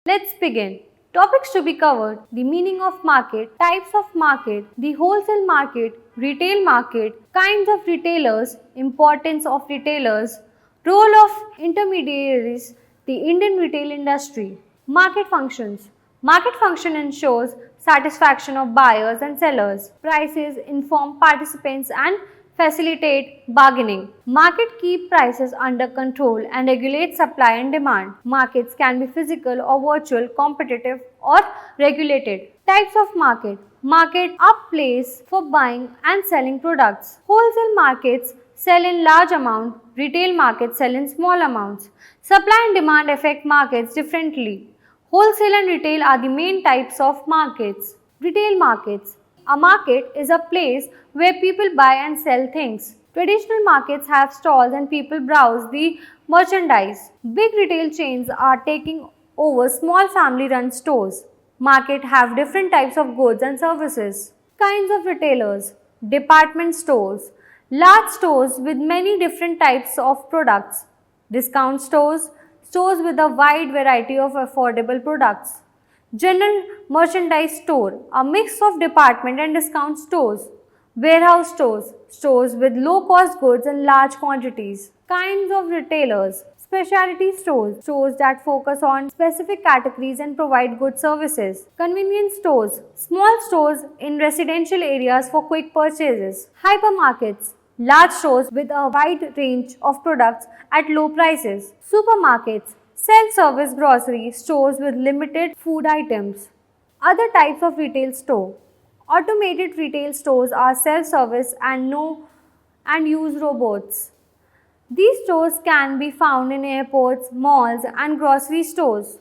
Let's begin. Topics to be covered: the meaning of market, types of market, the wholesale market, retail market, kinds of retailers, importance of retailers, role of intermediaries, the Indian retail industry. Market functions. Market function ensures satisfaction of buyers and sellers. Prices inform participants and facilitate bargaining. Market keep prices under control and regulate supply and demand. Markets can be physical or virtual, competitive or regulated. Types of market. Market are place for buying and selling products. Wholesale markets sell in large amount, retail markets sell in small amounts. Supply and demand affect markets differently. Wholesale and retail are the main types of markets. Retail markets. A market is a place where people buy and sell things. Traditional markets have stalls and people browse the merchandise. Big retail chains are taking over small family-run stores. Market have different types of goods and services. Kinds of retailers. Department stores. Large stores with many different types of products. Discount stores. Stores with a wide variety of affordable products. General merchandise store, a mix of department and discount stores. Warehouse stores, stores with low cost goods in large quantities. Kinds of retailers. Specialty stores, stores that focus on specific categories and provide good services. Convenience stores, small stores in residential areas for quick purchases. Hypermarkets, large stores with a wide range of products at low prices. Supermarkets, self-service grocery stores with limited food items. Other types of retail store. Automated retail stores are self-service and use robots. These stores can be found in airports, malls and grocery stores.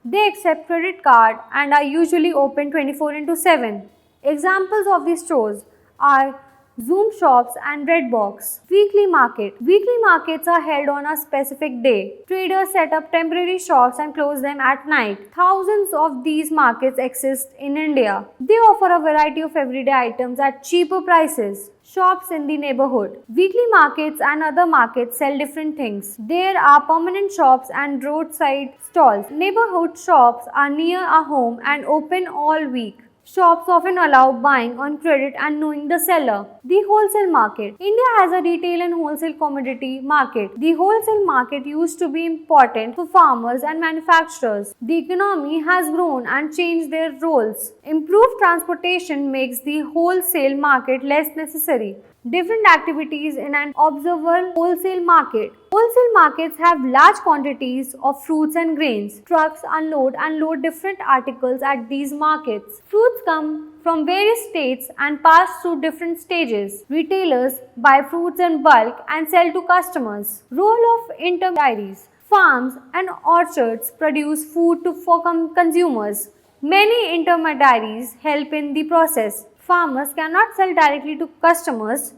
They accept credit card and are usually open 24/7. Examples of these stores are Zoom shops and Redbox. Weekly market. Weekly markets are held on a specific day. Traders set up temporary shops and close them at night. Thousands of these markets exist in India. They offer a variety of everyday items at cheaper prices. Shops in the neighborhood. Weekly markets and other markets sell different things. There are permanent shops and roadside stalls. Neighborhood shops are near a home and open all week. Shops often allow buying on credit and knowing the seller. The wholesale market. India has a retail and wholesale commodity market. The wholesale market used to be important for farmers and manufacturers. The economy has grown and changed their roles. Improved transportation makes the wholesale market less necessary. Different activities in an observable wholesale market. Wholesale markets have large quantities of fruits and grains. Trucks unload and load different articles at these markets. Fruits come from various states and pass through different stages. Retailers buy fruits in bulk and sell to customers. Role of intermediaries. Farms and orchards produce food for consumers. Many intermediaries help in the process. Farmers cannot sell directly to customers.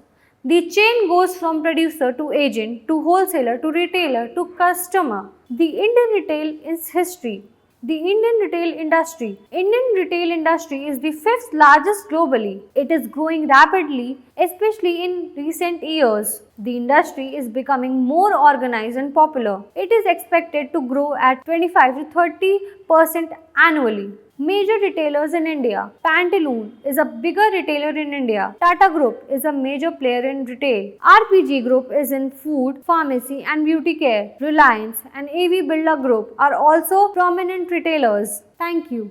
The chain goes from producer to agent to wholesaler to retailer to customer. The Indian retail is history. The Indian retail industry. Indian retail industry is the fifth largest globally. It is growing rapidly, especially in recent years. The industry is becoming more organized and popular. It is expected to grow at 25 to 30% annually. Major retailers in India. Pantaloon is a bigger retailer in India. Tata Group is a major player in retail. RPG Group is in food, pharmacy and beauty care. Reliance and AV Birla Group are also prominent retailers. Thank you.